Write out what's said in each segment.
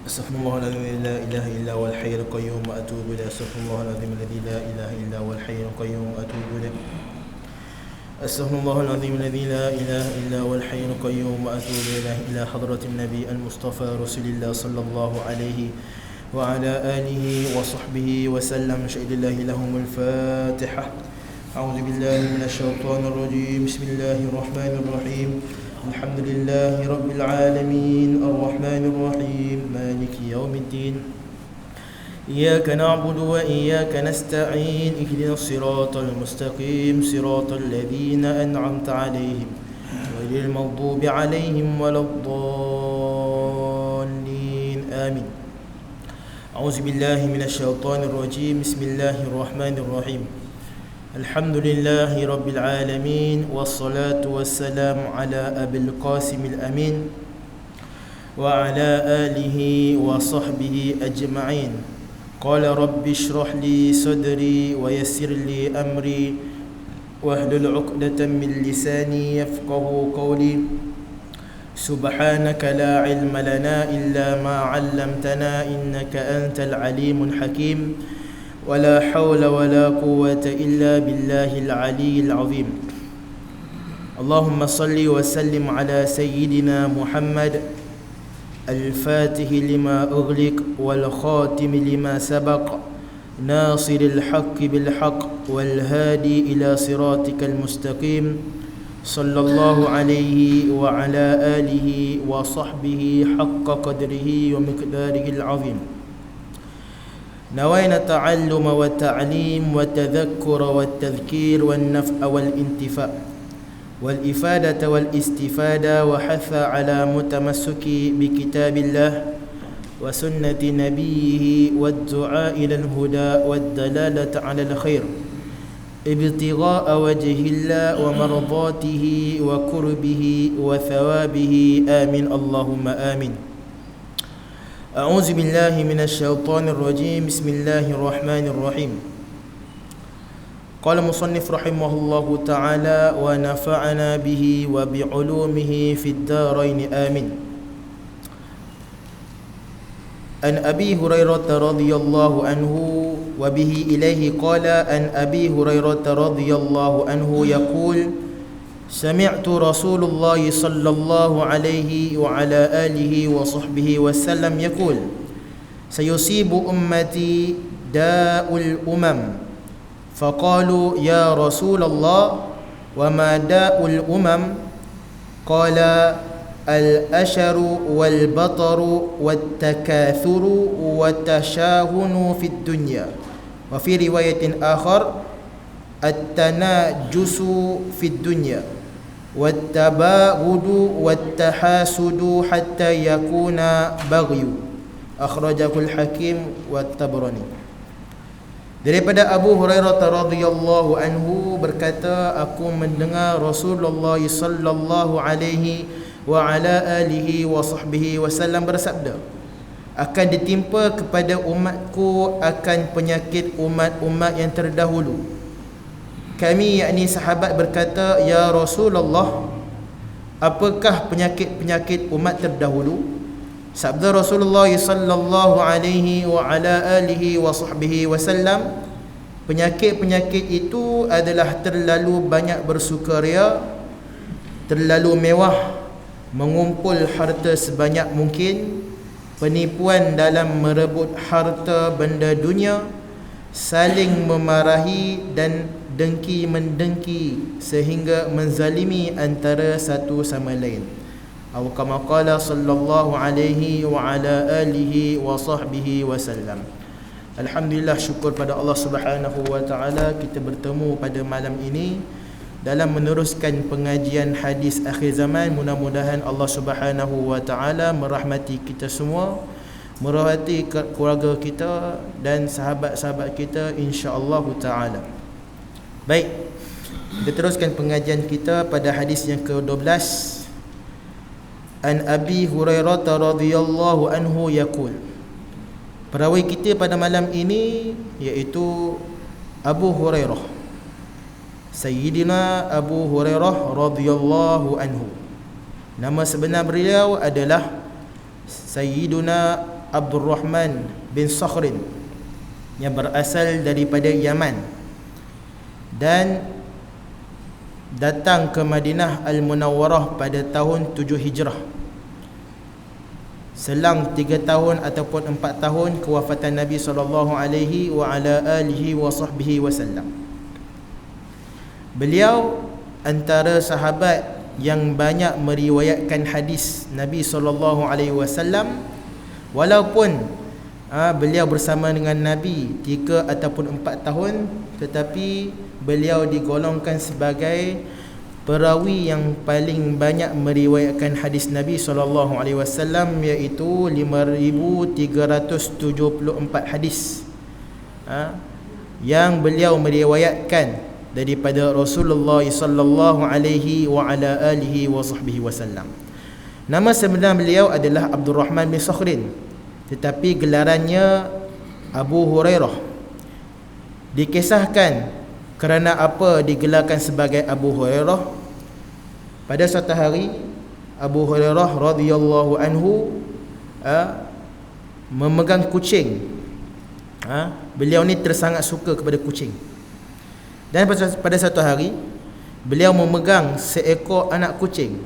أستغفر الله العظيم الذي لا إله إلا هو الحي القيوم وأتوب إليه. أستغفر الله العظيم الذي لا إله إلا هو الحي القيوم وأتوب إليه. أستغفر الله العظيم الذي لا إله إلا هو الحي القيوم وأتوب إليه. إلى حضرة النبي المصطفى رسول الله صلى الله عليه وعلى آله وصحبه وسلم. شهد الله لهم الفاتحة. أعوذ بالله من الشيطان الرجيم. بسم الله الرحمن الرحيم. الحمد لله رب العالمين الرحمن الرحيم مالك يوم الدين. إياك نعبد وإياك نستعين. اهدنا الصراط المستقيم صراط الذين أنعمت عليهم غير المغضوب عليهم ولا الضالين آمين. أعوذ بالله من الشيطان الرجيم. بسم الله الرحمن الرحيم. الحمد لله رب العالمين والصلاة والسلام على أبي القاسم الأمين وعلى آله وصحبه أجمعين. قال رب اشرح لي صدري ويسر لي أمري واحلل عقدة من لساني يفقه قولي. سبحانك لا علم لنا إلا ما علمتنا إنك أنت العليم الحكيم. ولا حول ولا قوة إلا بالله العلي العظيم. اللهم صل وسلم على سيدنا محمد الفاتح لما أغلق والخاتم لما سبق ناصر الحق بالحق والهادي إلى صراطك المستقيم صلى الله عليه وعلى آله وصحبه حق قدره ومقداره العظيم. نوينا التعلم والتعليم والتذكر والتذكير والنفع والانتفاع والإفادة والاستفادة وحث على متمسك بكتاب الله وسنة نبيه والدعاء إلى الهدى والدلالة على الخير ابتغاء وجه الله ومرضاته وقربه وثوابه آمين اللهم آمين. أعوذ بالله من الشيطان الرجيم. بسم الله الرحمن الرحيم. قال المصنف رحمه الله تعالى ونفعنا به وبعلومه في الدارين آمين. عن أبي هريرة رضي الله عنه وبه إليه قال عن أبي هريرة رضي الله عنه يقول سمعت رسول الله صلى الله عليه وعلى آله وصحبه وسلم يقول سيصيب أمتي داء الأمم. فقالوا يا رسول الله وما داء الأمم؟ قال الأشر والبطر والتكاثر والتشاهن في الدنيا. وفي رواية آخر التناجس في الدنيا والتباغض والتحاسد حتى يكون بغي. أخرجه الحكيم والطبراني. Daripada Abu Hurairah radhiyallahu anhu berkata, aku mendengar Rasulullah sallallahu alaihi wa ala alihi wa sahbihi wasallam bersabda, akan ditimpa kepada umatku akan penyakit umat-umat yang terdahulu. Kami yakni sahabat berkata, ya Rasulullah, apakah penyakit-penyakit umat terdahulu? Sabda Rasulullah sallallahu alaihi wa ala alihi wa sahbihi wasallam, penyakit-penyakit itu adalah terlalu banyak bersukaria, terlalu mewah, mengumpul harta sebanyak mungkin, penipuan dalam merebut harta benda dunia, saling memarahi dan dengki mendengki sehingga menzalimi antara satu sama lain. Atau kama qala sallallahu alaihi wa ala alihi wa sahbihi wasallam. Alhamdulillah, syukur pada Allah Subhanahu wa taala, kita bertemu pada malam ini dalam meneruskan pengajian hadis akhir zaman. Mudah-mudahan Allah Subhanahu wa taala merahmati kita semua, merahmati keluarga kita dan sahabat-sahabat kita insya-Allah taala. Baik, kita teruskan pengajian kita pada hadis yang ke-12. An Abi Hurairah radhiyallahu anhu yaqul. Perawi kita pada malam ini iaitu Abu Hurairah, Sayyidina Abu Hurairah radhiyallahu anhu. Nama sebenar beliau adalah Sayyiduna Abdul Rahman bin Sakhrin yang berasal daripada Yaman dan datang ke Madinah Al-Munawwarah pada tahun 7 Hijrah. Selang 3 tahun ataupun 4 tahun kewafatan Nabi sallallahu alaihi wa ala alihi wa sahbihi wasallam. Beliau antara sahabat yang banyak meriwayatkan hadis Nabi sallallahu alaihi wasallam, walaupun beliau bersama dengan Nabi 3 ataupun 4 tahun, tetapi beliau digolongkan sebagai perawi yang paling banyak meriwayatkan hadis Nabi SAW, iaitu 5,374 hadis yang beliau meriwayatkan daripada Rasulullah sallallahu alaihi wa ala alihi wa sahbihi wasallam. Nama sebenar beliau adalah Abdul Rahman bin Sakhrin, tetapi gelarannya Abu Hurairah. Dikisahkan kerana apa digelarkan sebagai Abu Hurairah. Pada suatu hari Abu Hurairah radhiyallahu anhu memegang kucing. Beliau ni tersangat suka kepada kucing. Dan pada satu hari beliau memegang seekor anak kucing.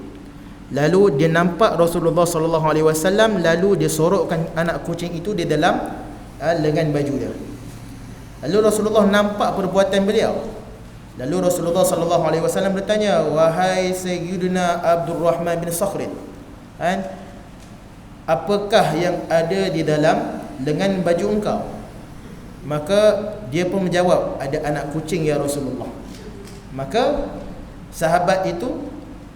Lalu dia nampak Rasulullah sallallahu alaihi wasallam, lalu dia sorokkan anak kucing itu di dalam lengan baju dia. Lalu Rasulullah nampak perbuatan beliau. Lalu Rasulullah sallallahu alaihi wasallam bertanya, "Wahai Sayyidina Abdul Rahman bin Sakhrin, apakah yang ada di dalam lengan baju engkau?" Maka dia pun menjawab, "Ada anak kucing ya Rasulullah." Maka sahabat itu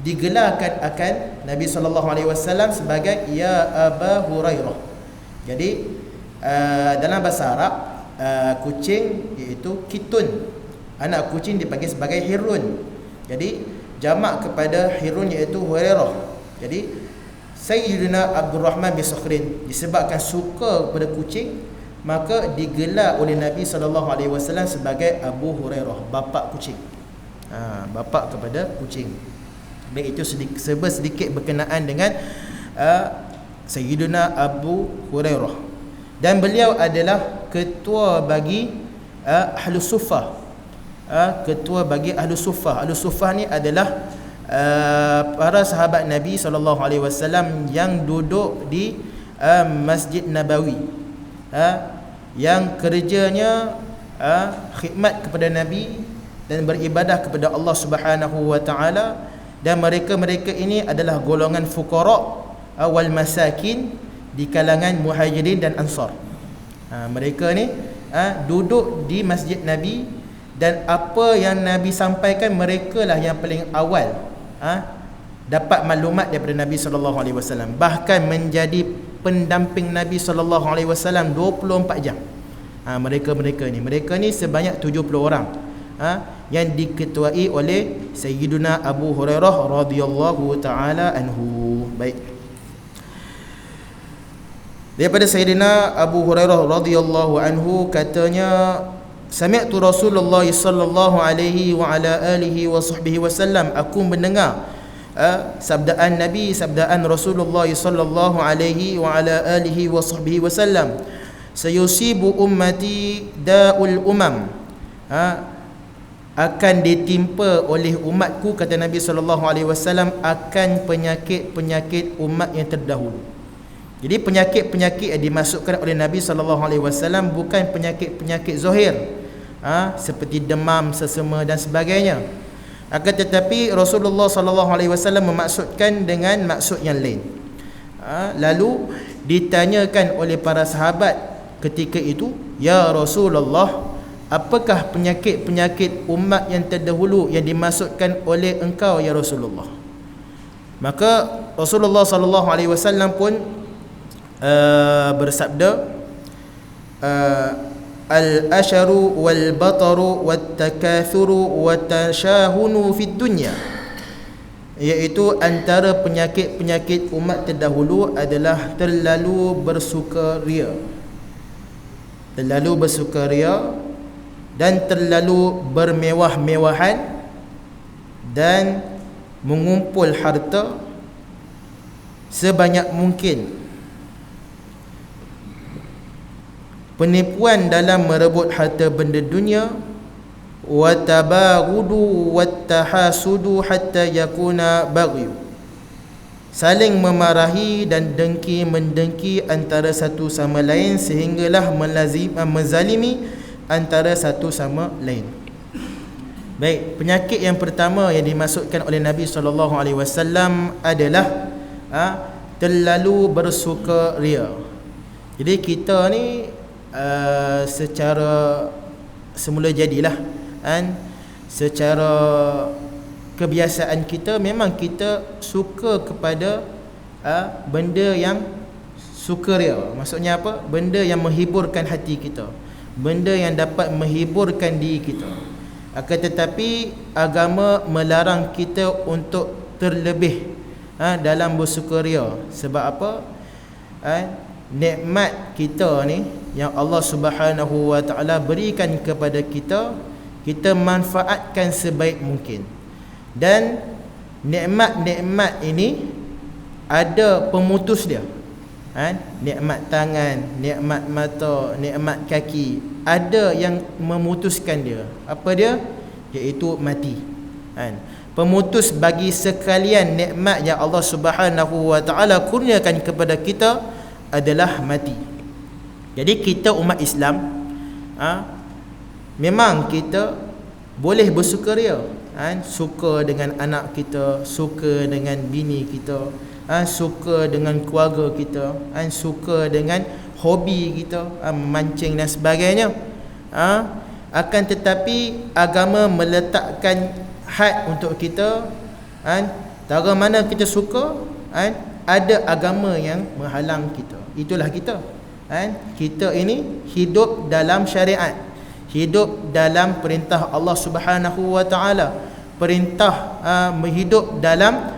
digelarkan akan Nabi sallallahu alaihi wasallam sebagai ya Aba Hurairah. Jadi dalam bahasa Arab, kucing iaitu kitun, anak kucing dipanggil sebagai hirun. Jadi jamak kepada hirun iaitu Hurairah. Jadi Sayyidina Abdul Rahman bin Sakhrin disebabkan suka kepada kucing, maka digelar oleh Nabi sallallahu alaihi wasallam sebagai Abu Hurairah, bapa kucing. Bapa kepada kucing. Baik, itu sedikit berkenaan dengan Sayyidina Abu Hurairah. Dan beliau adalah ketua bagi Ahlus Suffah. Ketua bagi Ahlus Suffah. Ahlus Suffah ni adalah para sahabat Nabi SAW yang duduk di Masjid Nabawi, yang kerjanya khidmat kepada Nabi dan beribadah kepada Allah Subhanahu wa taala. Dan mereka ini adalah golongan fuqara wal masakin di kalangan muhajirin dan ansar. Mereka ni duduk di Masjid Nabi, dan apa yang Nabi sampaikan, mereka lah yang paling awal dapat maklumat daripada Nabi sallallahu alaihi wasallam, bahkan menjadi pendamping Nabi sallallahu alaihi wasallam 24 jam. Mereka ni sebanyak 70 orang yang diketuai oleh Sayyiduna Abu Hurairah radhiyallahu taala anhu. Baik. Daripada Sayyidina Abu Hurairah radhiyallahu anhu katanya, sami'tu Rasulullah sallallahu alaihi wa ala alihi wa sahbihi wasallam, aku mendengar sabdaan Nabi, sabdaan Rasulullah sallallahu alaihi wa ala alihi wa sahbihi wasallam, sayusibu ummati da'ul umam, akan ditimpa oleh umatku, kata Nabi sallallahu alaihi wasallam, akan penyakit-penyakit umat yang terdahulu. Jadi penyakit-penyakit yang dimasukkan oleh Nabi sallallahu alaihi wasallam bukan penyakit-penyakit zahir, seperti demam, sesama dan sebagainya. Akan tetapi Rasulullah sallallahu alaihi wasallam memaksudkan dengan maksud yang lain. Lalu ditanyakan oleh para sahabat ketika itu, "Ya Rasulullah, apakah penyakit-penyakit umat yang terdahulu yang dimaksudkan oleh engkau ya Rasulullah?" Maka Rasulullah sallallahu alaihi wasallam pun bersabda, al-asharu wal bataru wat takathuru wat tashahunu fid dunya, iaitu antara penyakit-penyakit umat terdahulu adalah terlalu bersukaria dan terlalu bermewah-mewahan dan mengumpul harta sebanyak mungkin penipuan dalam merebut harta benda dunia, wa tabagudu wat tahasudu hatta yakuna baghyu, saling memarahi dan dengki mendengki antara satu sama lain sehinggalah menzalimi antara satu sama lain. Baik, penyakit yang pertama yang dimasukkan oleh Nabi SAW adalah terlalu bersukaria. Jadi kita ni secara semula jadilah kan, secara kebiasaan kita memang kita suka kepada benda yang sukaria. Maksudnya apa? Benda yang menghiburkan hati kita, benda yang dapat menghiburkan diri kita. Akan tetapi agama melarang kita untuk terlebih dalam bersukaria. Sebab apa? Nikmat kita ni yang Allah Subhanahu wa taala berikan kepada kita, kita manfaatkan sebaik mungkin. Dan nikmat-nikmat ini ada pemutus dia. Nikmat tangan, nikmat mata, nikmat kaki, ada yang memutuskan dia. Apa dia? Iaitu mati. Pemutus bagi sekalian nikmat yang Allah Subhanahu wa taala kurniakan kepada kita adalah mati. Jadi kita umat Islam memang kita boleh bersukaria, suka dengan anak kita, suka dengan bini kita, suka dengan keluarga kita, suka dengan hobi kita, memancing dan sebagainya. Akan tetapi agama meletakkan had untuk kita. Cara mana kita suka, ada agama yang menghalang kita. Itulah kita. Kita ini hidup dalam syariat, hidup dalam perintah Allah Subhanahu wa taala, perintah hidup dalam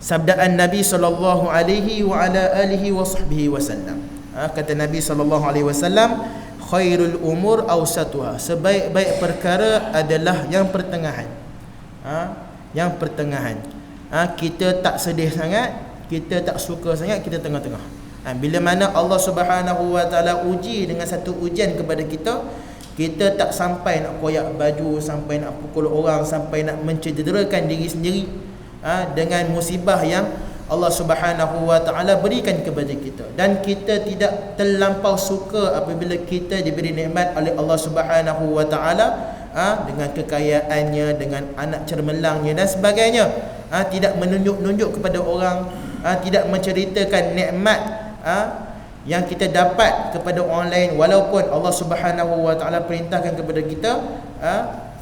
sabdaan Nabi sallallahu alaihi wa ala alihi wa sahbihi wasallam. Kata Nabi sallallahu alaihi wasallam, khairul umur awsatuha, sebaik-baik perkara adalah yang pertengahan. Yang pertengahan. Kita tak sedih sangat, kita tak suka sangat, kita tengah-tengah. Bila mana Allah Subhanahu wa taala uji dengan satu ujian kepada kita, kita tak sampai nak koyak baju, sampai nak pukul orang, sampai nak mencederakan diri sendiri dengan musibah yang Allah Subhanahu wa taala berikan kepada kita. Dan kita tidak terlampau suka apabila kita diberi nikmat oleh Allah Subhanahu wa taala dengan kekayaannya, dengan anak cermelangnya dan sebagainya. Tidak menunjuk-nunjuk kepada orang, tidak menceritakan nikmat yang kita dapat kepada orang lain, walaupun Allah Subhanahu wa taala perintahkan kepada kita.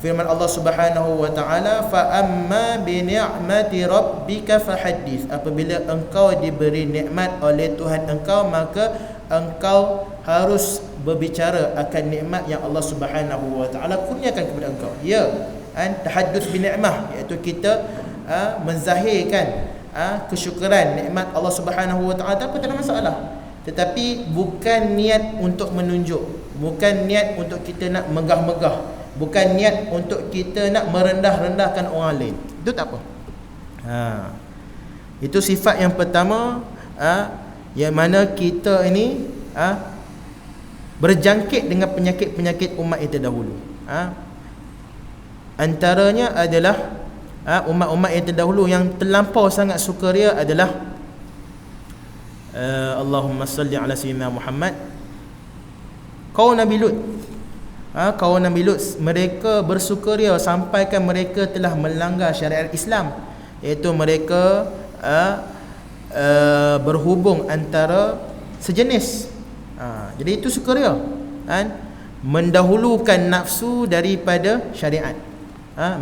Firman Allah Subhanahu wa taala, fa amma bi ni'mati rabbika fahaddits, apabila engkau diberi nikmat oleh Tuhan engkau, maka engkau harus berbicara akan nikmat yang Allah Subhanahu wa taala kurniakan kepada engkau. Ya, tahadduts bi ni'mah, iaitu kita menzahirkan kesyukuran nikmat Allah Subhanahu wa taala, tak ada masalah. Tetapi bukan niat untuk menunjuk, bukan niat untuk kita nak megah-megah, bukan niat untuk kita nak merendah-rendahkan orang lain. Itu tak apa. Itu sifat yang pertama, yang mana kita ini berjangkit dengan penyakit-penyakit umat yang terdahulu. Antaranya adalah umat-umat yang terdahulu yang terlampau sangat sukaria adalah Allahumma salli ala sayyidina Muhammad, kaum Nabi Lut. Kaum Nabi Lut, mereka bersukaria sampaikan mereka telah melanggar syariat Islam, iaitu mereka berhubung antara sejenis. Jadi itu sukaria, mendahulukan nafsu daripada syariat,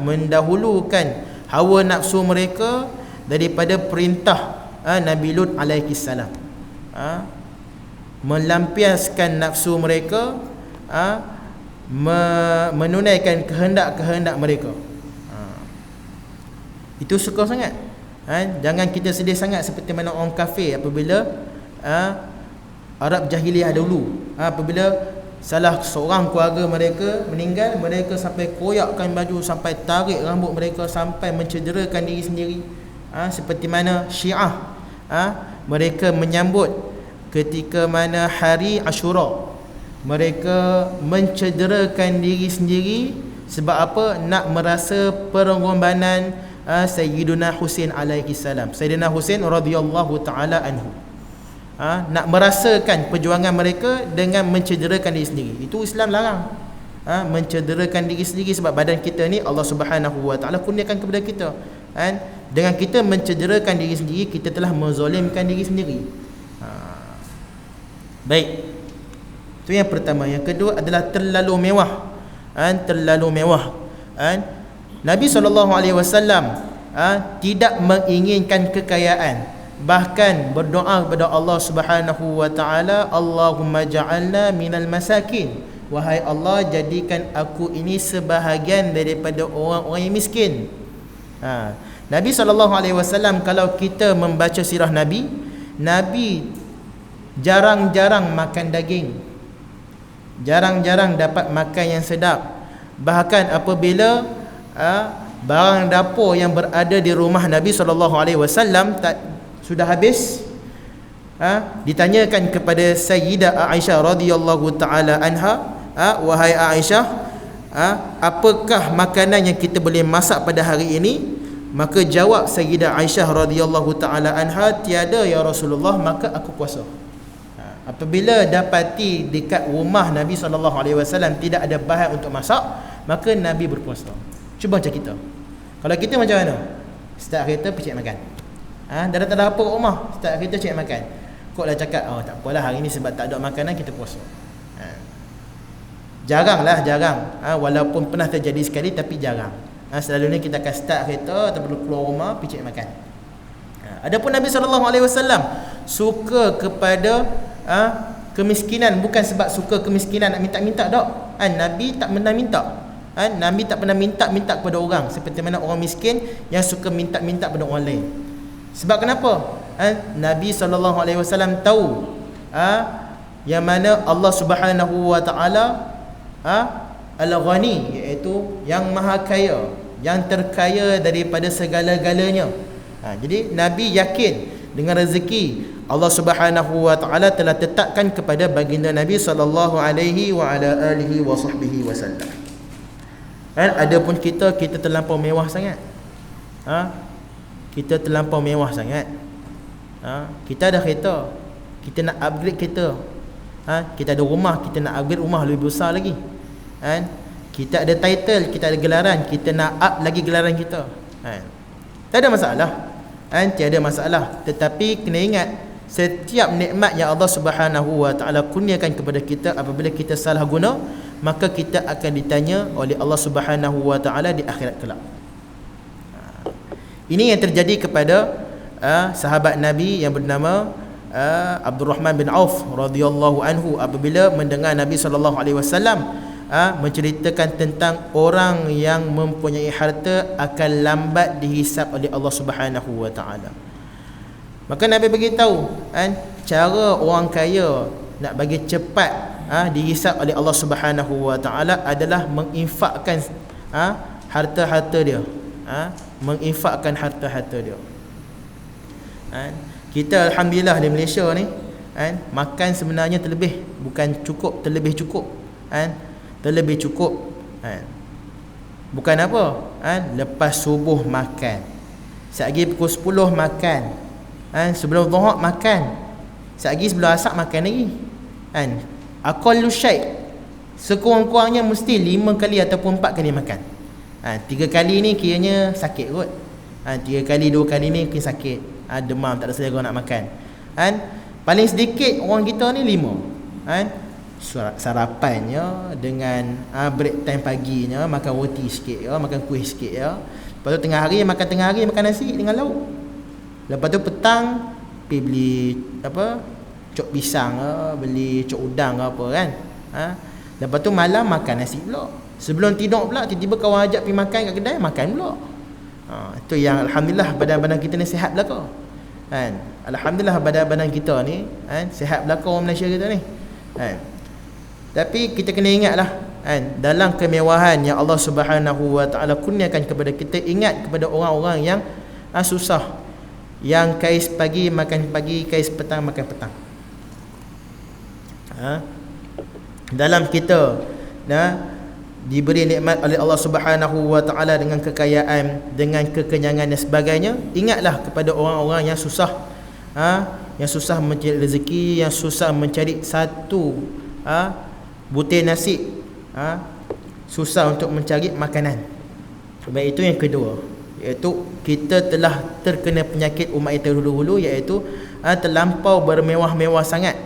mendahulukan hawa nafsu mereka daripada perintah Nabi Lut alaihi salam, melampiaskan nafsu mereka, menunaikan kehendak-kehendak mereka. Itu suka sangat. Jangan kita sedih sangat seperti mana orang kafir apabila Arab jahiliah dahulu, apabila salah seorang keluarga mereka meninggal, mereka sampai koyakkan baju, sampai tarik rambut mereka, sampai mencederakan diri sendiri. Seperti mana Syiah, mereka menyambut ketika mana hari Ashura, mereka mencederakan diri sendiri. Sebab apa? Nak merasa pengorbanan Sayyidina Husain alaihi salam, Sayyidina Husain radhiyallahu taala anhu. Nak merasakan perjuangan mereka dengan mencederakan diri sendiri. Itu Islam larang. Mencederakan diri sendiri, sebab badan kita ni Allah Subhanahu wa taala kurniakan kepada kita. Dengan kita mencederakan diri sendiri, kita telah menzalimkan diri sendiri. Baik. Itu yang pertama. Yang kedua adalah terlalu mewah. Terlalu mewah. Nabi SAW tidak menginginkan kekayaan, bahkan berdoa kepada Allah Subhanahu wa taala, Allahumma ja'alna minal masakin, wahai Allah, jadikan aku ini sebahagian daripada orang-orang yang miskin. Nabi SAW, kalau kita membaca sirah Nabi, Nabi jarang-jarang makan daging, jarang-jarang dapat makan yang sedap. Bahkan apabila barang dapur yang berada di rumah Nabi SAW sudah habis, ditanyakan kepada Sayyidah Aisyah radhiyallahu taala anha, wahai Aisyah, apakah makanan yang kita boleh masak pada hari ini? Maka jawab Sayyidah Aisyah radhiyallahu taala anha, tiada ya Rasulullah, maka aku puasa. Apabila dapati dekat rumah Nabi SAW tidak ada bahan untuk masak, maka Nabi berpuasa. Cuba macam kita. Kalau kita macam mana? Start kereta pergi makan. Dah tak ada apa kat rumah, start kereta cari makan. Kok dah cakap, tak apalah hari ni sebab tak ada makanan kita puasa. Jarang. Walaupun pernah terjadi sekali, tapi jarang. Selalunya kita akan start kereta atau perlu keluar rumah pergi cari makan. Adapun Nabi SAW suka kepada kemiskinan, bukan sebab suka kemiskinan nak minta-minta tak. Nabi tak pernah minta. Nabi tak pernah minta kepada orang, seperti mana orang miskin yang suka minta-minta pada orang lain. Sebab kenapa? Nabi SAW tahu yang mana Allah Subhanahu wa taala Al-Ghani, iaitu yang maha kaya, yang terkaya daripada segala-galanya. Jadi Nabi yakin dengan rezeki Allah Subhanahu wa taala telah tetapkan kepada baginda Nabi sallallahu alaihi wa ala alihi wa sahbihi wasallam. Adapun kita terlampau mewah sangat. Kita terlampau mewah sangat. Kita ada kereta, kita nak upgrade kereta. Kita ada rumah, kita nak upgrade rumah lebih besar lagi. Kita ada title, kita ada gelaran, kita nak up lagi gelaran kita. Tak ada masalah. Tiada masalah. Tetapi kena ingat, setiap nikmat yang Allah Subhanahu wa taala kurniakan kepada kita, apabila kita salah guna, maka kita akan ditanya oleh Allah Subhanahu wa taala di akhirat kelak. Ini yang terjadi kepada sahabat Nabi yang bernama Abdul Rahman bin Auf radhiyallahu anhu, apabila mendengar Nabi sallallahu alaihi wasallam menceritakan tentang orang yang mempunyai harta akan lambat dihisap oleh Allah Subhanahu wa taala. Maka Nabi beritahu, cara orang kaya nak bagi cepat dihisap oleh Allah Subhanahu wa taala adalah menginfakkan harta-harta dia. Menginfakkan harta-harta dia. Kita alhamdulillah di Malaysia ni, makan sebenarnya terlebih, bukan cukup, terlebih cukup. Terlebih cukup. Bukan apa? Lepas subuh makan. Sekali pukul 10 makan. Sebelum zuhur makan. Sekali sebelum asar makan lagi. Aqallu syai', sekurang-kurangnya mesti 5 kali ataupun 4 kali makan. 3 kali ni kiranya sakit kot. 3 kali 2 kali ni mungkin sakit, demam, tak ada selera nak makan. Paling sedikit orang kita ni 5. Sarapannya dengan break time paginya makan roti sikit ya, makan kuih sikit ya. Lepas tu tengah hari makan nasi dengan lauk. Lepas tu petang pergi beli cok pisang ke, beli cok udang ke apa kan. Lepas tu malam makan nasi pula. Sebelum tidur pula tiba-tiba kawan ajak pergi makan kat kedai, makan pula. Itu yang alhamdulillah badan-badan kita ni sihat belaka. Alhamdulillah badan-badan kita ni sihat belaka orang Malaysia kita ni. Tapi kita kena ingatlah, dalam kemewahan yang Allah Subhanahu wa taala kurniakan kepada kita, ingat kepada orang-orang yang susah, yang kais pagi makan pagi, kais petang makan petang. Dalam kita diberi nikmat oleh Allah Subhanahu wa taala dengan kekayaan, dengan kekenyangan dan sebagainya, ingatlah kepada orang-orang yang susah, yang susah mencari rezeki, yang susah mencari satu butir nasi, susah untuk mencari makanan. Sebab itu yang kedua, iaitu kita telah terkena penyakit umat yang terdahulu, iaitu terlampau bermewah-mewah sangat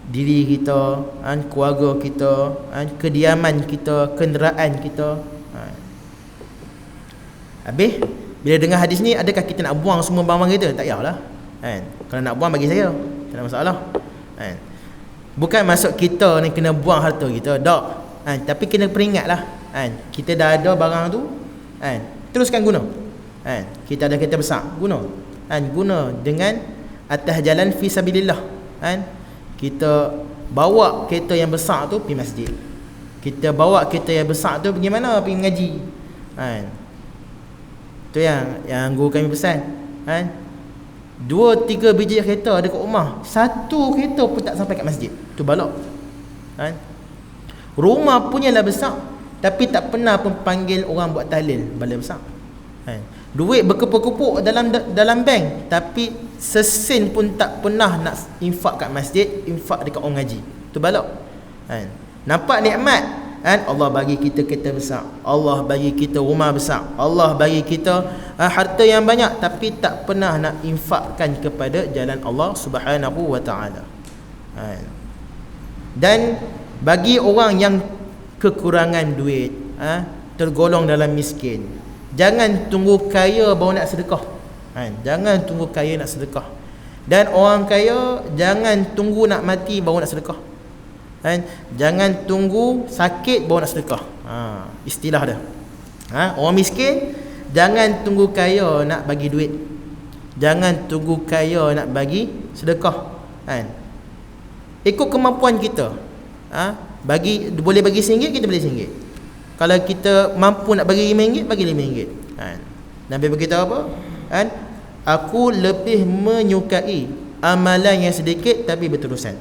diri kita, keluarga kita, kediaman kita, kenderaan kita. Habis bila dengar hadis ni, adakah kita nak buang semua barang-barang kita? Tak payahlah. Kalau nak buang bagi saya, tak ada masalah. Bukan maksud kita ni kena buang harta kita, tak. Tapi kena peringatlah, kita dah ada barang tu, teruskan guna. Kita ada kereta besar, guna. Guna dengan atas jalan fi sabilillah. Kita bawa kereta yang besar tu pergi masjid. Kita bawa kereta yang besar tu pergi mana? Pergi mengaji. Tu yang guru kami pesan. 2-3 biji kereta dekat rumah, satu kereta pun tak sampai kat masjid. Tu balak. Rumah punyalah besar, tapi tak pernah pun panggil orang buat tahlil, balai besar. Duit berkepuk-kepuk dalam bank, tapi sesin pun tak pernah nak infak kat masjid, infak dekat orang ngaji. Tu balak. Nampak nikmat, Allah bagi kita kereta besar, Allah bagi kita rumah besar, Allah bagi kita harta yang banyak, tapi tak pernah nak infakkan kepada jalan Allah Subhanahu wa taala. Dan bagi orang yang kekurangan duit, tergolong dalam miskin, jangan tunggu kaya baru nak sedekah. Jangan tunggu kaya nak sedekah. Dan orang kaya jangan tunggu nak mati baru nak sedekah. Jangan tunggu sakit baru nak sedekah. Istilah dia. Orang miskin jangan tunggu kaya nak bagi duit. Jangan tunggu kaya nak bagi sedekah. Ikut kemampuan kita. Boleh bagi RM1, kita bagi RM1. Kalau kita mampu nak bagi RM5, bagi RM5. Nabi berkata apa? Aku lebih menyukai amalan yang sedikit tapi berterusan.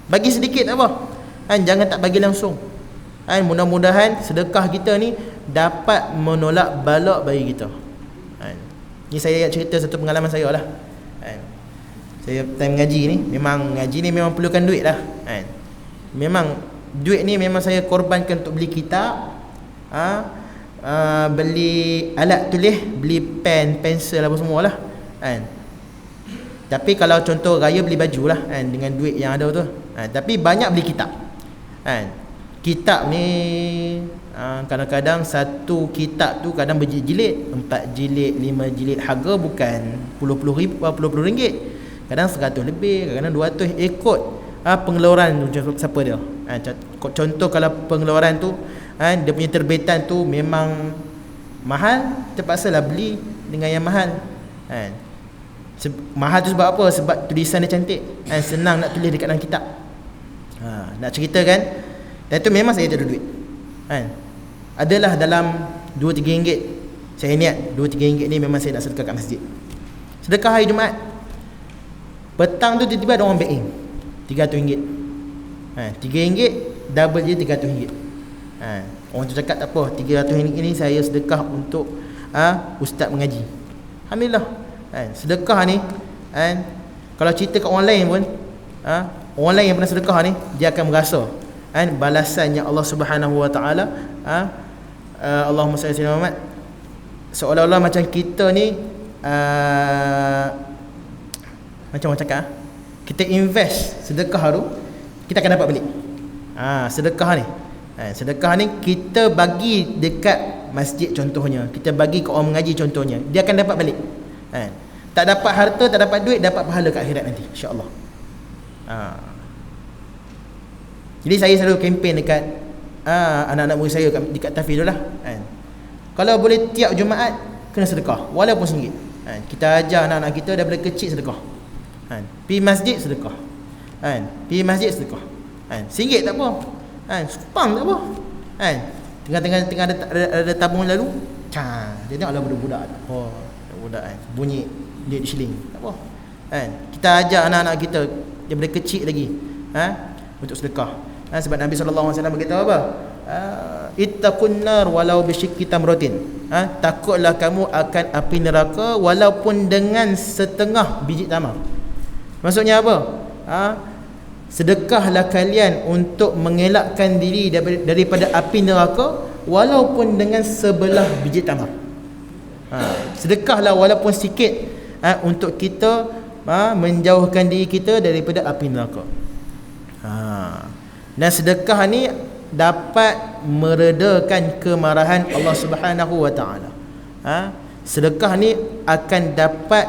Bagi sedikit tak apa, jangan tak bagi langsung. Mudah-mudahan sedekah kita ni dapat menolak balak bagi kita. Ni saya cerita satu pengalaman saya lah. Saya time ngaji ni, memang perlukan duit lah. Memang duit ni memang saya korbankan untuk beli kitab, beli alat tulis, beli pen, pensel apa semua lah. Tapi kalau contoh raya beli baju lah, dengan duit yang ada tu. Tapi banyak beli kitab. Kitab ni kadang-kadang satu kitab tu kadang berjilid, 4 jilid, 5 jilid, harga bukan puluh ringgit. Kadang 100 lebih, kadang 200, ikut pengeluaran tu siapa dia. Contoh kalau pengeluaran tu, dia punya terbitan tu memang mahal, terpaksalah beli dengan yang mahal. Mahal tu sebab apa? Sebab tulisan dia cantik, senang nak tulis dekat dalam kitab. Nak cerita kan, dan tu memang saya tak ada duit. Adalah dalam 2-3 ringgit. Saya niat 2-3 ringgit ni memang saya nak sedekah kat masjid. Sedekah hari Jumaat, petang tu tiba-tiba ada orang back in RM300. RM3 double je RM300. Orang tu cakap tak apa, RM300 ni saya sedekah untuk ustaz mengaji. Alhamdulillah. Sedekah ni, kalau cerita kat orang lain pun, orang lain yang pernah sedekah ni, dia akan merasa balasannya Allah Subhanahu wa taala. Allahumma salli ala Muhammad, seolah-olah macam kita ni macam orang cakap, kita invest sedekah tu, kita akan dapat balik. Sedekah ni, sedekah ni kita bagi dekat masjid contohnya, kita bagi ke orang mengaji contohnya, dia akan dapat balik. Tak dapat harta, tak dapat duit, dapat pahala kat akhirat nanti, insya-Allah. Jadi saya selalu kempen dekat anak-anak murid saya dekat Tafiz tu lah. Kalau boleh tiap Jumaat kena sedekah walaupun RM1. Kita ajar anak-anak kita daripada kecil sedekah. Pergi masjid sedekah. Pergi masjid sedekah. RM1 tak apa. Sepang tak apa. Tengah-tengah ada tabung lalu, dia tengoklah budak-budak. Budak bunyi duit shilling, tak apa. Kita ajar anak-anak kita daripada kecil lagi, untuk sedekah. Sebab Nabi SAW beritahu apa? Ittaqun nar walau bisyikki tamratin. Takutlah kamu akan api neraka walaupun dengan setengah biji tamar. Maksudnya apa? Sedekahlah kalian untuk mengelakkan diri daripada api neraka walaupun dengan sebelah biji tamar. Sedekahlah walaupun sikit, untuk kita menjauhkan diri kita daripada api neraka. Dan sedekah ni dapat meredakan kemarahan Allah Subhanahu wa taala. Sedekah ni akan dapat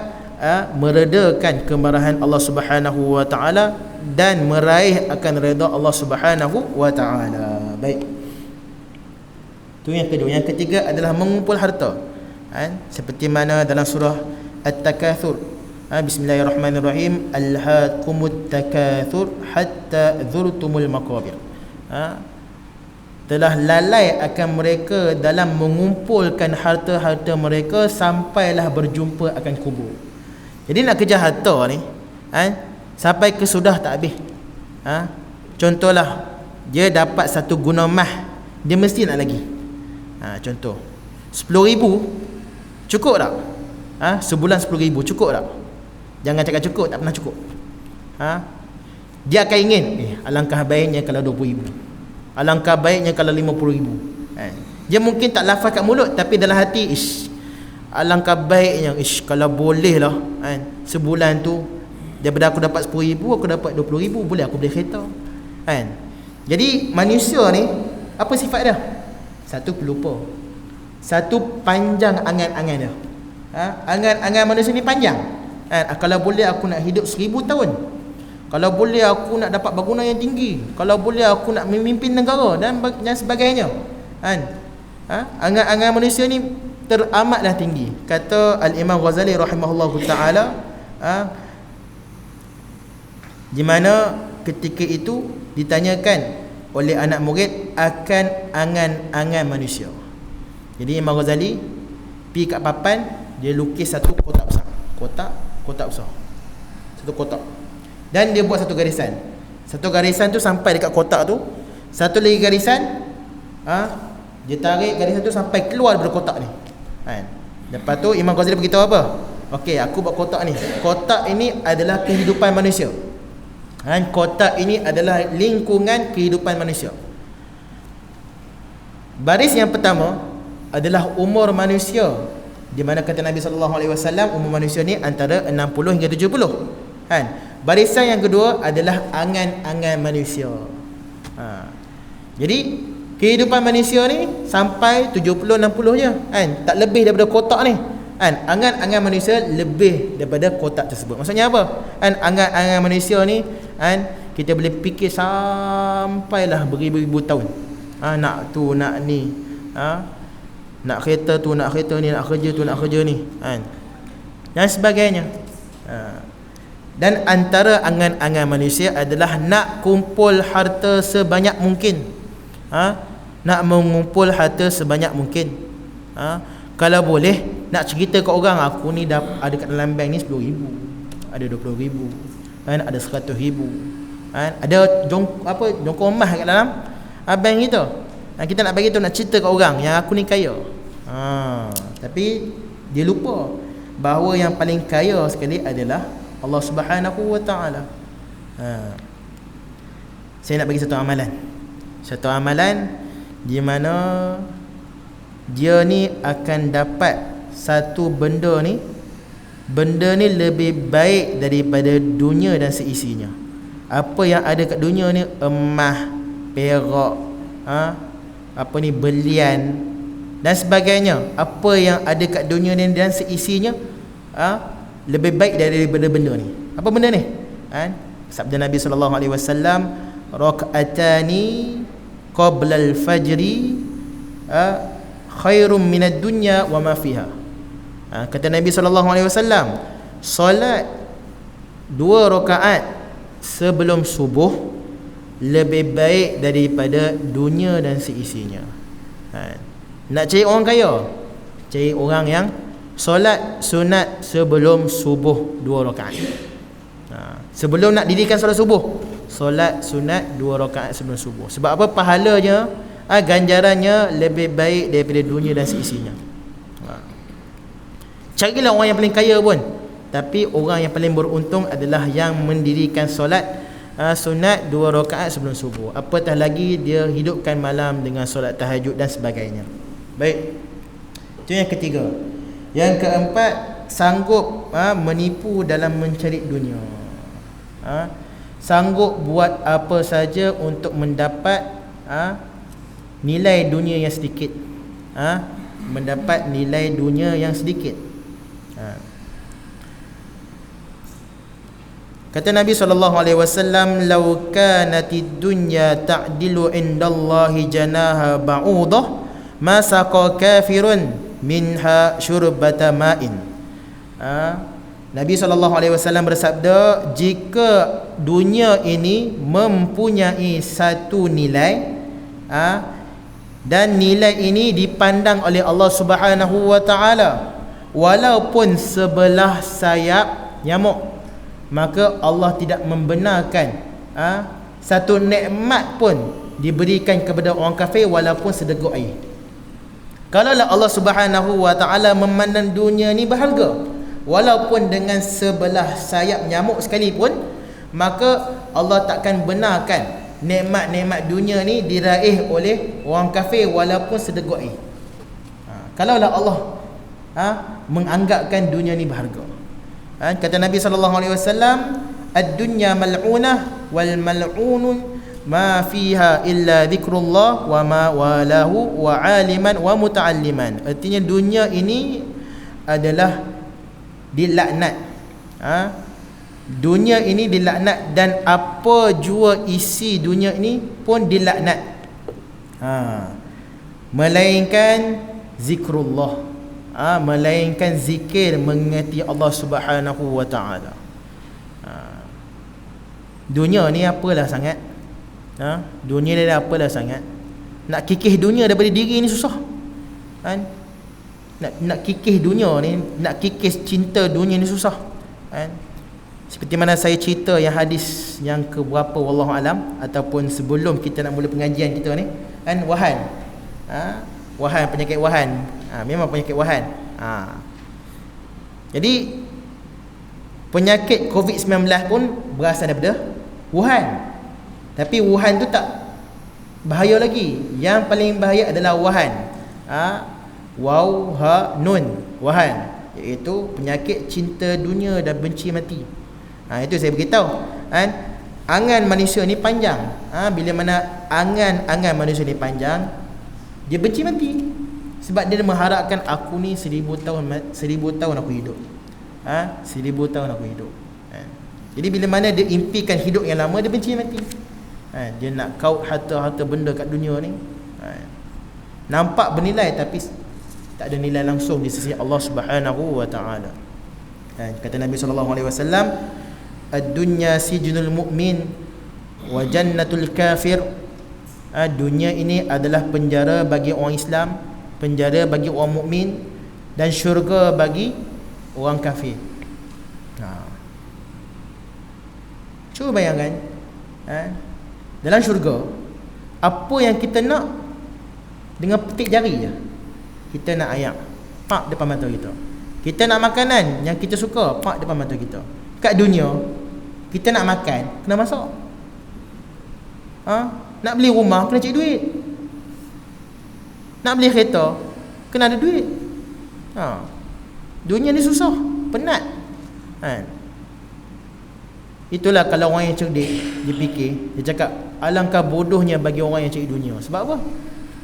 meredakan kemarahan Allah Subhanahu wa taala dan meraih akan redha Allah Subhanahu wa taala. Baik. Itu yang kedua. Yang ketiga adalah mengumpul harta. Seperti mana dalam surah At-Takatsur, Bismillahirrahmanirrahim, alhaakumut takatsur hatta dzurtumul maqabir. Telah lalai akan mereka dalam mengumpulkan harta-harta mereka sampailah berjumpa akan kubur. Jadi nak kejar harta ni, sampai ke sudah tak habis. Contohlah, dia dapat satu guna mah, dia mesti nak lagi. Contoh 10,000 cukup tak? Sebulan 10,000 cukup tak? Jangan cakap cukup, tak pernah cukup. Dia akan ingin, alangkah baiknya kalau 20,000, alangkah baiknya kalau 50,000. Dia mungkin tak lafaz kat mulut, tapi dalam hati, alangkah baiknya, kalau boleh lah, sebulan tu daripada aku dapat 10,000, aku dapat 20,000, boleh aku beli kereta. Jadi manusia ni, apa sifat dia? Satu, pelupa. Satu, panjang angan-angan dia. Angan-angan manusia ni panjang. Kalau boleh aku nak hidup 1,000 tahun, kalau boleh aku nak dapat bangunan yang tinggi, kalau boleh aku nak memimpin negara dan sebagainya. Angan-angan manusia ni teramatlah tinggi. Kata Al-Imam Ghazali rahimahullahu ta'ala, di mana ketika itu ditanyakan oleh anak murid akan angan-angan manusia. Jadi Imam Ghazali pergi kat papan, dia lukis satu kotak besar, kotak besar, satu kotak, dan dia buat satu garisan. Satu garisan tu sampai dekat kotak tu, satu lagi garisan, dia tarik garisan tu sampai keluar daripada kotak ni. Lepas tu Imam Ghazali beritahu apa? Okey, aku buat kotak ni. Kotak ini adalah kehidupan manusia. Kotak ini adalah lingkungan kehidupan manusia. Baris yang pertama adalah umur manusia, di mana kata Nabi SAW, umur manusia ni antara 60 hingga 70. Barisan yang kedua adalah angan-angan manusia. Jadi kehidupan manusia ni sampai 70-60 je, tak lebih daripada kotak ni. Angan-angan manusia lebih daripada kotak tersebut. Maksudnya apa? Angan-angan manusia ni, kita boleh fikir sampailah beribu-ribu tahun. Nak tu, nak ni, nak kereta tu, nak kereta ni, nak kerja tu, nak kerja ni, dan sebagainya. Dan antara angan-angan manusia adalah nak kumpul harta sebanyak mungkin. Nak mengumpul harta sebanyak mungkin. Kalau boleh nak cerita ke orang, aku ni dah ada kat dalam bank ni 10,000, ada 20,000, ada 100,000, ada jongkong emas kat dalam bank kita. Kita nak bagi tu, nak cerita ke orang yang aku ni kaya. Tapi dia lupa bahawa yang paling kaya sekali adalah Allah Subhanahu wa ta'ala. Saya nak bagi satu amalan di mana dia ni akan dapat satu benda ni lebih baik daripada dunia dan seisinya. Apa yang ada kat dunia ni, emas, perak, belian dan sebagainya, apa yang ada kat dunia ni dan seisinya, lebih baik daripada benda ni. Apa benda ni? Sabda Nabi SAW, rak'atani qabla al-fajri khairum minad dunya wa ma fiha. Kata Nabi SAW, solat 2 rakaat sebelum subuh lebih baik daripada dunia dan seisinya. Nak cari orang kaya, cari orang yang solat sunat sebelum subuh 2 rakaat. Sebelum nak dirikan solat subuh, solat sunat 2 rakaat sebelum subuh. Sebab apa? Pahalanya, ganjarannya lebih baik daripada dunia dan seisinya. Carilah orang yang paling kaya pun, tapi orang yang paling beruntung adalah yang mendirikan solat sunat 2 rakaat sebelum subuh. Apatah lagi dia hidupkan malam dengan solat tahajud dan sebagainya. Baik, itu yang ketiga. Yang keempat, sanggup menipu dalam mencari dunia. Sanggup buat apa saja untuk mendapat nilai dunia yang sedikit. Mendapat nilai dunia yang sedikit. Kata Nabi SAW, "Lau kanatid dunya ta'dilu indallahi janaha ba'udah, ma saqa kafirun minha syurbata ma'in." Nabi SAW bersabda, jika dunia ini mempunyai satu nilai, dan nilai ini dipandang oleh Allah Subhanahu wa taala, walaupun sebelah sayap nyamuk, maka Allah tidak membenarkan satu nikmat pun diberikan kepada orang kafir walaupun sedeguk air. Kalaulah Allah Subhanahu wa taala memandang dunia ni berharga, walaupun dengan sebelah sayap nyamuk sekalipun, maka Allah takkan benarkan nikmat-nikmat dunia ni diraih oleh orang kafir walaupun sedeguk air. Kalaulah Allah menganggapkan dunia ni berharga. Kata Nabi SAW, "Ad-dunya mal'unah wal mal'unun ma fiha illa zikrullah wa ma walahu wa aliman wa muta'alliman." Artinya dunia ini adalah dilaknat. Dunia ini dilaknat, dan apa jua isi dunia ini pun dilaknat, melainkan zikrullah, melainkan zikir mengingati Allah Subhanahu wa taala. Dunia ni apalah sangat? Dunia ni apalah sangat? Nak kikis dunia daripada diri ni susah. Nak kikis dunia ni, nak kikis cinta dunia ni susah. Seperti mana saya cerita yang hadis yang keberapa wallahu alam, ataupun sebelum kita nak mula pengajian kita ni, wahan. Wahan, penyakit wahan. Memang penyakit wahan. Jadi penyakit COVID-19 pun berasal daripada Wuhan. Tapi Wuhan tu tak bahaya lagi. Yang paling bahaya adalah Wuhan. Waw ha nun, Wuhan, iaitu penyakit cinta dunia dan benci mati. Itu saya beritahu. Angan manusia ni panjang. Bila mana angan manusia ni panjang, dia benci mati. Sebab dia mengharapkan, aku ni 1000 tahun aku hidup. 1000 tahun aku hidup. Jadi bila mana dia impikan hidup yang lama, dia benci mati. Dia nak kaut harta-harta benda kat dunia ni. Nampak bernilai, tapi tak ada nilai langsung di sisi Allah Subhanahu wa taala. Kata Nabi SAW, "Ad-dunya sijnul mu'min wa jannatul kafir." Dunia ini adalah penjara bagi orang Islam, penjara bagi orang mukmin, dan syurga bagi orang kafir. Cuba bayangkan, dalam syurga, apa yang kita nak, dengan petik jari je kita nak ayam, pak depan mata kita. Kita nak makanan yang kita suka, pak depan mata kita. Kat dunia, kita nak makan, kena masak. Nak beli rumah, kena cari duit. Nak beli kereta, kena ada duit. Dunia ni susah, penat. Itulah kalau orang yang cerdik, dia fikir, dia cakap, alangkah bodohnya bagi orang yang cari dunia. Sebab apa?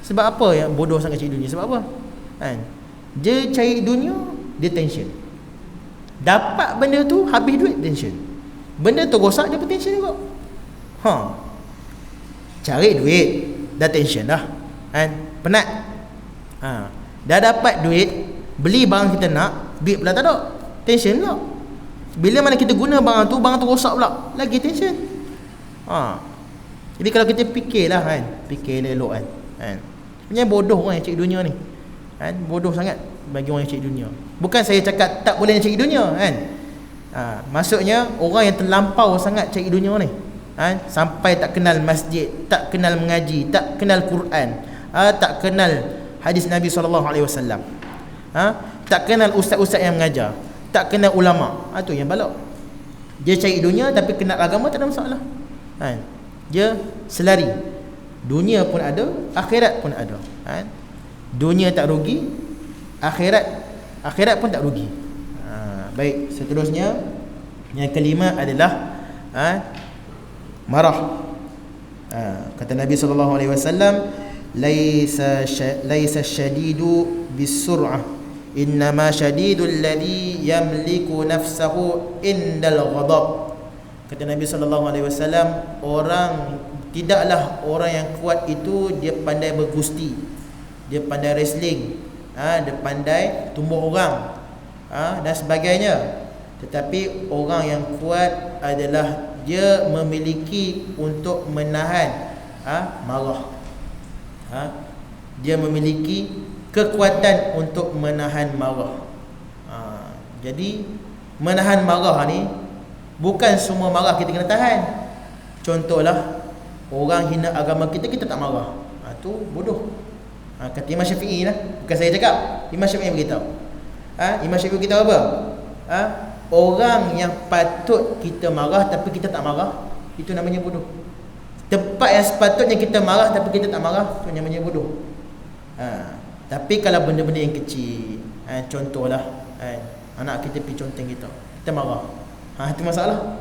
Sebab apa yang bodoh sangat cari dunia? Sebab apa? Dia cari dunia, dia tension. Dapat benda tu, habis duit, tension. Benda tu rosak, dia pun tension juga. Cari duit, dah tension dah. Penat. Dah dapat duit, beli barang kita nak, duit pula tak ada, tension pula. Bila mana kita guna barang tu rosak pula, lagi tension. Jadi kalau kita fikirlah, fikir elok kan. Sebenarnya bodoh orang yang cari dunia ni. Bodoh sangat bagi orang yang cari dunia. Bukan saya cakap tak boleh cari dunia, Maksudnya orang yang terlampau sangat cari dunia ni, sampai tak kenal masjid, tak kenal mengaji, tak kenal Quran, tak kenal hadis Nabi SAW, tak kenal ustaz-ustaz yang mengajar, tak kenal ulama. Tu yang balak. Dia cari dunia tapi kenal agama tak ada masalah. Dia selari. Dunia pun ada, akhirat pun ada. Dunia tak rugi, akhirat pun tak rugi. Baik, seterusnya yang kelima adalah marah. Kata Nabi SAW, laisa syadidu bisur'ah, innama syadidul ladhi yamliku nafsahu indal ghadab. Kata Nabi SAW, tidaklah orang yang kuat itu dia pandai bergusti, dia pandai wrestling, dia pandai tumbuk orang, dan sebagainya. Tetapi orang yang kuat adalah dia memiliki untuk menahan marah. Dia memiliki kekuatan untuk menahan marah. Jadi menahan marah ni bukan semua marah kita kena tahan. Contohlah, orang hina agama kita, kita tak marah, tu bodoh. Kata Imam Syafi'i lah, bukan saya cakap, Imam Syafi'i beritahu. Imam Syafi'i beritahu apa? Orang yang patut kita marah tapi kita tak marah, itu namanya bodoh. Tempat yang sepatutnya kita marah tapi kita tak marah, itu namanya bodoh. Tapi kalau benda-benda yang kecil, contohlah, anak kita pergi conteng kita marah, itu masalah.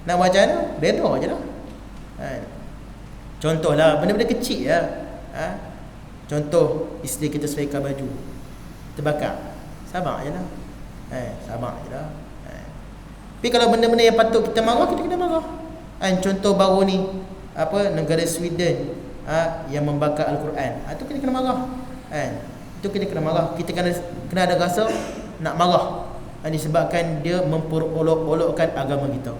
Nak buat macam mana? Reda je lah. Contohlah benda-benda kecil lah. Contoh, isteri kita seleka baju, terbakar, sabar je lah. Sabar je lah. Tapi kalau benda-benda yang patut kita marah, kita kena marah. Contoh baru ni, negara Sweden yang membakar Al-Quran, itu kita kena marah. Itu kita kena marah. Kita kena ada rasa nak marah, disebabkan dia memperolok-olokkan agama kita.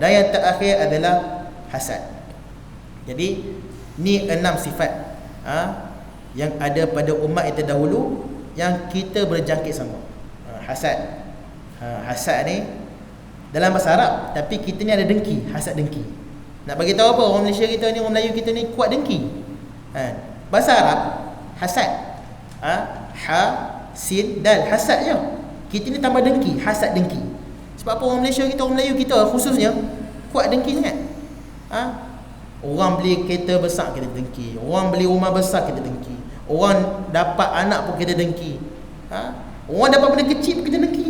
Dan yang terakhir adalah hasad. Jadi ni 6 sifat yang ada pada umat yang terdahulu yang kita berjangkit sama. Hasad. Hasad ni dalam bahasa Arab, tapi kita ni ada dengki, hasad dengki. Nak bagi tahu apa, orang Malaysia kita ni, orang Melayu kita ni kuat dengki. Bahasa Arab hasad, ha, sin, dal, hasad je. Kita ni tambah dengki, hasad dengki. Sebab apa orang Malaysia kita, orang Melayu kita khususnya kuat dengki sangat. Orang beli kereta besar kita dengki, orang beli rumah besar kita dengki, orang dapat anak pun kita dengki, orang dapat benda kecil pun kita dengki.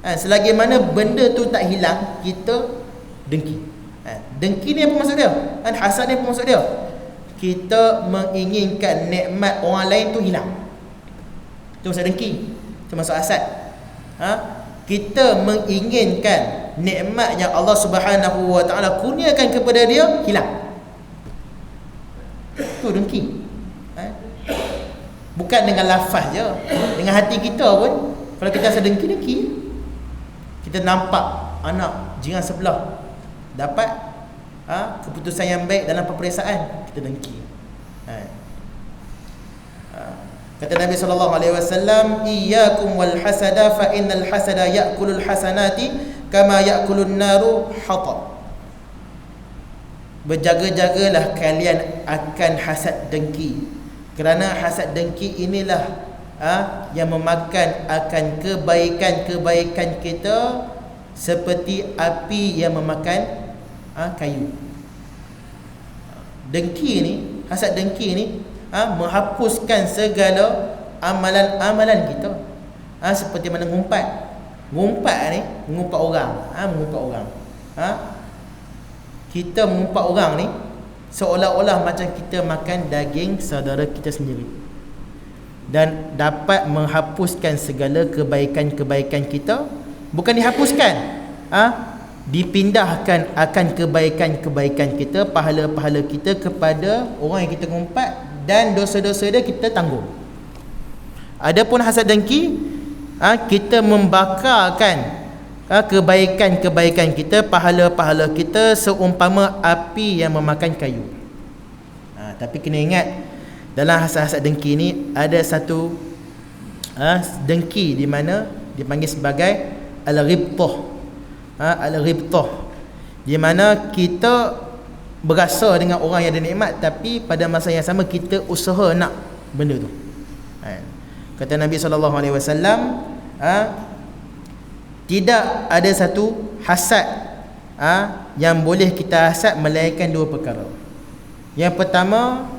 Selagi mana benda tu tak hilang, kita dengki. Dengki ni apa maksud dia? Hasad ni apa maksud dia? Kita menginginkan nikmat orang lain tu hilang. Itu maksud dengki. Itu maksud hasad. Kita menginginkan nikmat yang Allah Subhanahu Wa Taala kurniakan kepada dia hilang. Itu dengki. Bukan dengan lafaz je, dengan hati kita pun. Kalau kita rasa dengki, kita nampak anak jiran sebelah dapat keputusan yang baik dalam peperiksaan, kita dengki. Kata Nabi SAW, iyyakum wal hasada fa innal hasada ya'kulul hasanati kama ya'kulun naru hatab. Berjaga-jagalah kalian akan hasad dengki, kerana hasad dengki inilah yang memakan akan kebaikan-kebaikan kita seperti api yang memakan kayu. Dengki ni, hasad dengki ni menghapuskan segala amalan-amalan kita. Seperti mana ngumpat ni, mengumpat orang, mengumpat orang. Kita mengumpat orang ni seolah-olah macam kita makan daging saudara kita sendiri, dan dapat menghapuskan segala kebaikan-kebaikan kita. Bukan dihapuskan, dipindahkan akan kebaikan-kebaikan kita, pahala-pahala kita kepada orang yang kita ngumpat, dan dosa-dosa dia kita tanggung. Adapun hasad dengki, kita membakarkan kebaikan-kebaikan kita, pahala-pahala kita seumpama api yang memakan kayu. Tapi kena ingat, dalam hasad dengki ni ada satu dengki di mana dipanggil sebagai al-ghibtah. Al-ghibtah, di mana kita berasa dengan orang yang ada nikmat, tapi pada masa yang sama kita usaha nak benda tu. Kata Nabi SAW, tidak ada satu hasad yang boleh kita hasad melainkan dua perkara. Yang pertama,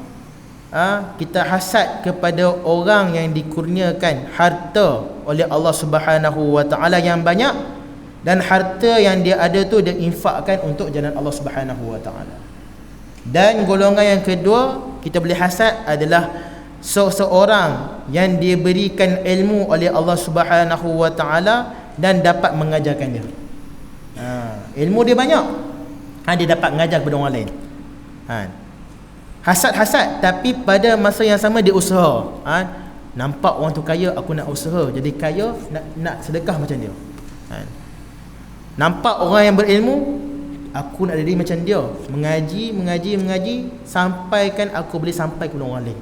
kita hasad kepada orang yang dikurniakan harta oleh Allah Subhanahu wa taala yang banyak, dan harta yang dia ada tu dia infakkan untuk jalan Allah Subhanahu wa taala. Dan golongan yang kedua kita boleh hasad adalah seseorang yang dia berikan ilmu oleh Allah Subhanahu wa taala dan dapat mengajarkan dia. Ilmu dia banyak, dia dapat mengajar kepada orang lain. Hasad tapi pada masa yang sama dia usaha. Nampak orang tu kaya, aku nak usaha jadi kaya, nak sedekah macam dia. Nampak orang yang berilmu, aku nak jadi macam dia, mengaji sampaikan aku boleh sampai kepada orang lain.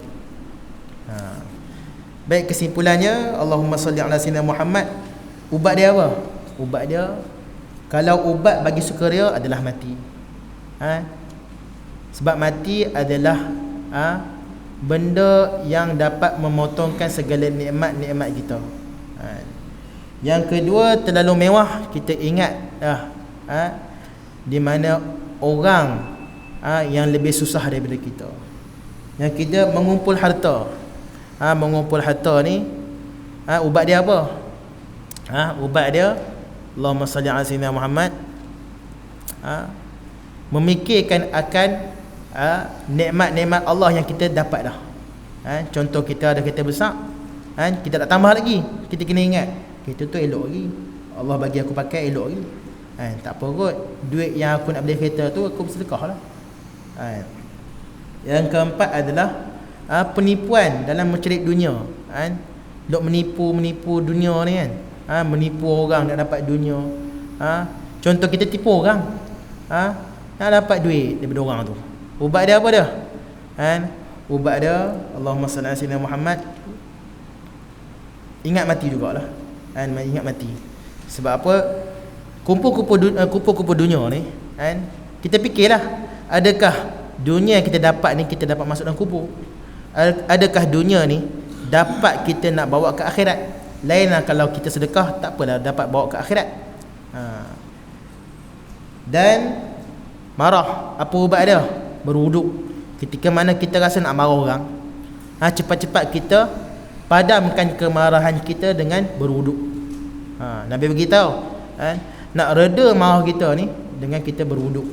Baik, kesimpulannya, Allahumma salli ala sayyidina Muhammad. Ubat dia apa? Ubat dia, kalau ubat bagi sukaria adalah mati. Sebab mati adalah benda yang dapat memotongkan segala nikmat-nikmat kita. Yang kedua, terlalu mewah, kita ingat di mana orang yang lebih susah daripada kita. Yang ketiga, mengumpul harta. Mengumpul harta ni, ubat dia apa? Ubat dia, Allahumma salli ala sayyidina Muhammad, memikirkan akan nikmat-nikmat Allah yang kita dapat dah. Contoh, kita ada kereta besar, kita tak tambah lagi, kita kena ingat kereta tu elok lagi, Allah bagi aku pakai elok lagi. Tak apa kot, duit yang aku nak beli kereta tu aku bersedekah lah. Yang keempat adalah penipuan dalam mencerit dunia. Dok menipu dunia ni kan. Menipu orang nak dapat dunia. Contoh, kita tipu orang, nak dapat duit daripada orang tu. Ubat dia apa dia? Ubat dia, Allahumma salli ala sayyidina Muhammad, ingat mati jugalah. Ingat mati. Sebab apa? Kumpul-kumpul dunia ni, kita fikirlah, adakah dunia yang kita dapat ni kita dapat masuk dalam kubur? Adakah dunia ni dapat kita nak bawa ke akhirat? Lainlah kalau kita sedekah, tak apalah dapat bawa ke akhirat. Dan marah, apa ubat dia? Berwuduk. Ketika mana kita rasa nak marah orang, cepat-cepat kita padamkan kemarahan kita dengan berwuduk. Nabi beritahu, nak reda marah kita ni dengan kita berwuduk.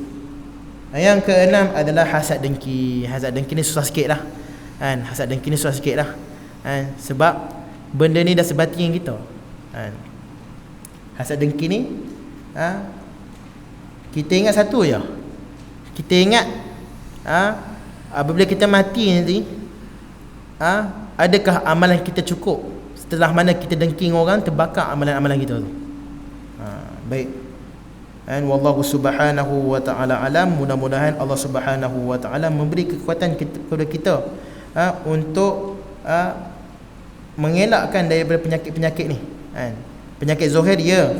Yang keenam adalah hasad dengki. Hasad dengki ni susah sikit lah. Hasad dengki ni susah sikit lah. Sebab benda ni dah sebati dengan kita. Hasad dengki ni, kita ingat satu je. Kita ingat apabila kita mati nanti, adakah amalan kita cukup? Setelah mana kita dengki orang, terbakar amalan-amalan kita tu. Baik. Wallahu subhanahu wa ta'ala alam. Mudah-mudahan Allah subhanahu wa ta'ala memberi kekuatan kepada kita untuk mengelakkan daripada penyakit-penyakit ni. Penyakit zahir, ya,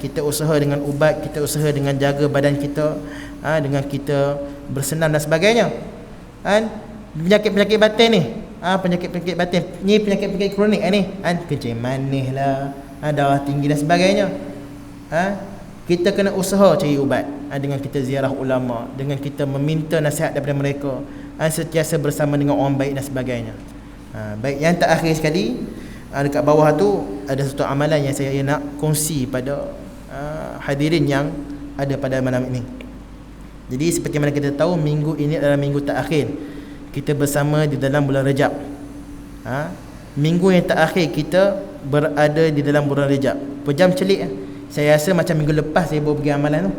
kita usaha dengan ubat, kita usaha dengan jaga badan kita, dengan kita bersenam dan sebagainya. Penyakit-penyakit batin ni, penyakit-penyakit batin ni, penyakit-penyakit kronik ni, kencing manis lah, darah tinggi dan sebagainya. Kita kena usaha cari ubat, dengan kita ziarah ulama, dengan kita meminta nasihat daripada mereka, sentiasa bersama dengan orang baik dan sebagainya. Baik, yang terakhir sekali, dekat bawah tu ada satu amalan yang saya nak kongsi pada hadirin yang ada pada malam ini. Jadi seperti mana kita tahu, minggu ini adalah minggu terakhir kita bersama di dalam bulan Rejab. Minggu yang terakhir kita berada di dalam bulan Rejab. Pejam celik. Saya rasa macam minggu lepas saya baru pergi amalan tu.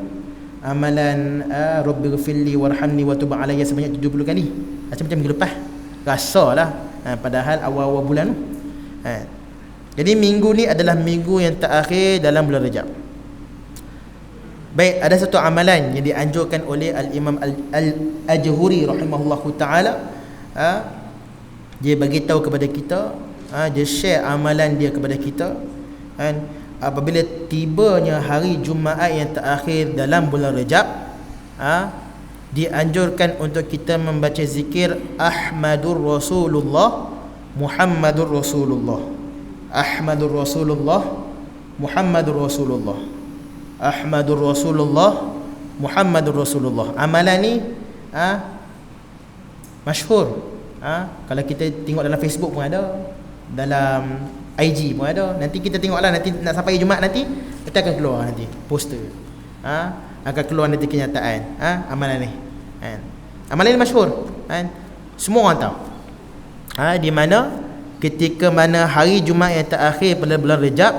Amalan Rabbighfirli warhamni wa tub alayya sebanyak 70 kali. Macam minggu lepas. Rasalah, padahal awal-awal bulan tu. Jadi minggu ni adalah minggu yang terakhir dalam bulan Rejab. Baik, ada satu amalan yang dianjurkan oleh Al-Imam Al-Ajhuri rahimahullahu ta'ala. Dia bagi tahu kepada kita, dia share amalan dia kepada kita, apabila tibanya hari Jumaat yang terakhir dalam bulan Rajab, dianjurkan untuk kita membaca zikir Ahmadur Rasulullah Muhammadur Rasulullah. Ahmadur Rasulullah Muhammadur Rasulullah. Ahmadur Rasulullah Muhammadur Rasulullah. Amalan ni masyhur. Kalau kita tengok dalam Facebook pun ada, dalam IG pun ada. Nanti kita tengoklah, nanti nak sampai Jumaat nanti kita akan keluar nanti poster. Akan keluar nanti kenyataan amalan ni. Amalan ni masyhur. Semua orang tahu. Di mana ketika mana hari Jumaat yang terakhir pada bulan Rajab,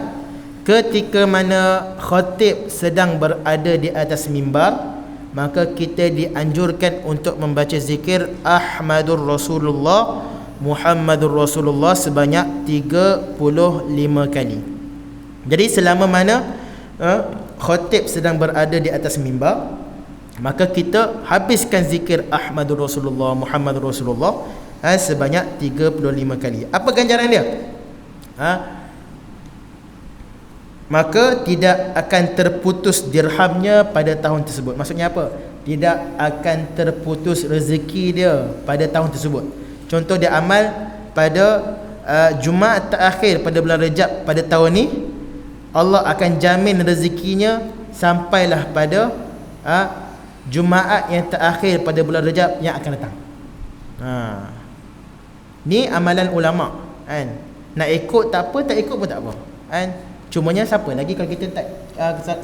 ketika mana khatib sedang berada di atas mimbar, maka kita dianjurkan untuk membaca zikir Ahmadur Rasulullah Muhammadur Rasulullah sebanyak 35 kali. Jadi selama mana khatib sedang berada di atas mimbar, maka kita habiskan zikir Ahmadur Rasulullah Muhammadur Rasulullah sebanyak 35 kali. Apa ganjaran dia? Maka tidak akan terputus dirhamnya pada tahun tersebut. Maksudnya apa? Tidak akan terputus rezeki dia pada tahun tersebut. Contoh dia amal pada Jumaat terakhir pada bulan Rajab pada tahun ni, Allah akan jamin rezekinya sampailah pada Jumaat yang terakhir pada bulan Rajab yang akan datang. Ni amalan ulama kan. Nak ikut tak apa, tak ikut pun tak apa kan. Cumanya siapa lagi kalau kita tak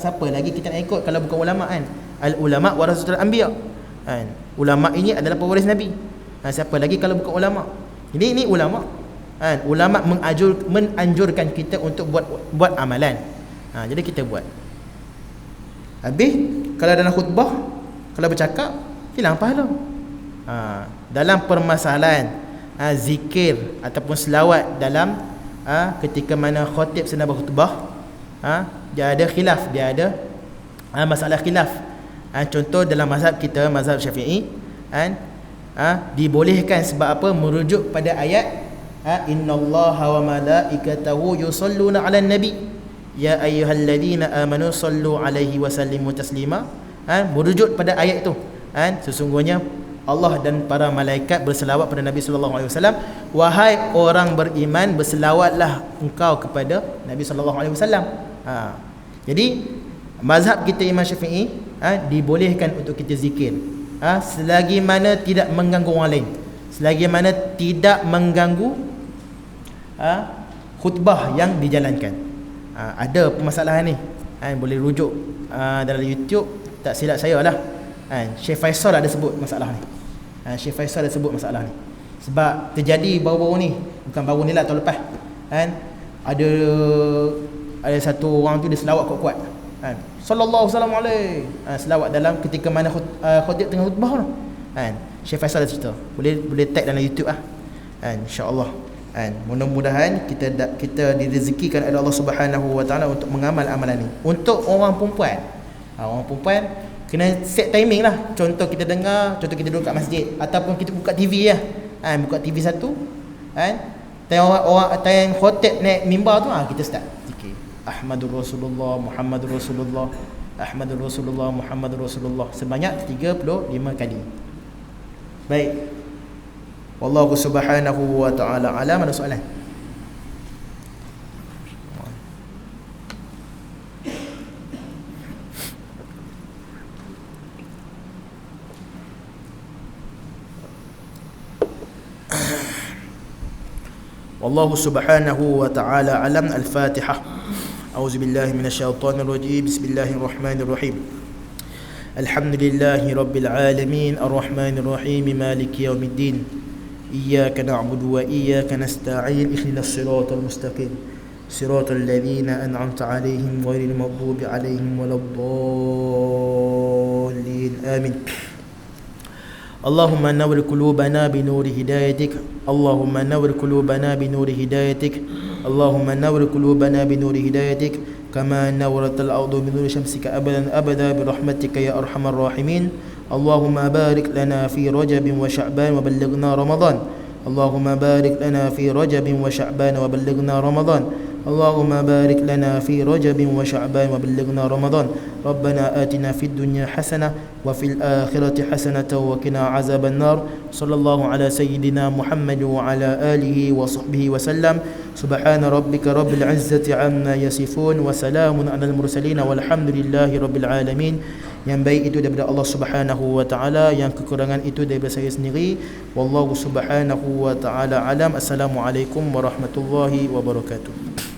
siapa lagi kita nak ikut kalau bukan ulama kan. Al ulama warasatul anbiya kan. Ulama ini adalah pewaris Nabi. Siapa lagi kalau bukan ulama. Jadi ini ulama kan. Ulama menganjurkan kita untuk buat amalan. Jadi kita buat. Habis kalau dalam khutbah, kalau bercakap, hilang pahala. Dalam permasalahan zikir ataupun selawat dalam ketika mana khatib sedang berkhutbah, dia ada khilaf, dia ada masalah khilaf. Contoh dalam mazhab kita, mazhab Syafi'i dibolehkan sebab apa? Merujuk pada ayat innallaha wa malaikatahu yusalluna 'alan nabi ya ayyuhalladzina amanu sallu 'alaihi wa sallimu taslima. Merujuk pada ayat itu sesungguhnya Allah dan para malaikat berselawat pada Nabi sallallahu alaihi wasallam. Wahai orang beriman, berselawatlah engkau kepada Nabi sallallahu alaihi wasallam. Jadi mazhab kita Imam Syafi'i dibolehkan untuk kita zikir selagi mana tidak mengganggu orang lain, selagi mana tidak mengganggu khutbah yang dijalankan. Ada permasalahan ni boleh rujuk dalam YouTube, tak silap saya lah Syekh Faisal ada sebut masalah ni. Syekh Faisal ada sebut masalah ni sebab terjadi baru-baru ni, bukan baru ni lah, tahun lepas ada satu orang tu dia selawat kuat-kuat sallallahu alaihi selawat dalam ketika mana khatib tengah khutbah tu Syekh Faisal ada cerita, boleh tag dalam YouTube insya-Allah. Mudah-mudahan kita direzekikan oleh Allah Subhanahu wa taala untuk mengamal amalan ni. Untuk orang perempuan, kena set timing lah. Contoh kita dengar, contoh kita duduk kat masjid ataupun kita buka TV lah. Buka TV satu tayang khatib naik mimbar tu, kita start zikir Ahmadur Rasulullah Muhammadur Rasulullah Ahmadur Rasulullah Muhammadur Rasulullah sebanyak 35 kali. Baik. Wallahu subhanahu wa ta'ala alam. Ada soalan? والله سبحانه وتعالى علم. الفاتحة. أعوذ بالله من الشيطان الرجيم. بسم الله الرحمن الرحيم. الحمد لله رب العالمين الرحمن الرحيم مالك يوم الدين إياك نعبد وإياك نستعين اهدنا الصراط المستقيم صراط الذين أنعمت عليهم غير المغضوب عليهم ولا الضالين آمين. اللهم نور قلوبنا بنور هدايتك اللهم نور قلوبنا بنور هدايتك اللهم نور قلوبنا بنور هدايتك كما نورت الأرض بنور شمسك أبدا أبدا برحمتك يا أرحم الراحمين. اللهم بارك لنا في رجب وشعبان وبلغنا رمضان اللهم بارك لنا في رجب وشعبان وبلغنا رمضان اللهم بارك لنا في رجب وشعبان وبلغنا رمضان ربنا آتنا في الدنيا حسنة وفي الآخرة حسنة وقنا عذاب النار صلى الله على سيدنا محمد وعلى آله وصحبه وسلم سبحان ربك رب العزة عما يصفون وسلام على المرسلين والحمد لله رب العالمين. Yang baik itu daripada Allah Subhanahu wa taala, yang kekurangan itu daripada saya sendiri. Wallahu Subhanahu wa taala alam. Assalamualaikum warahmatullahi wabarakatuh.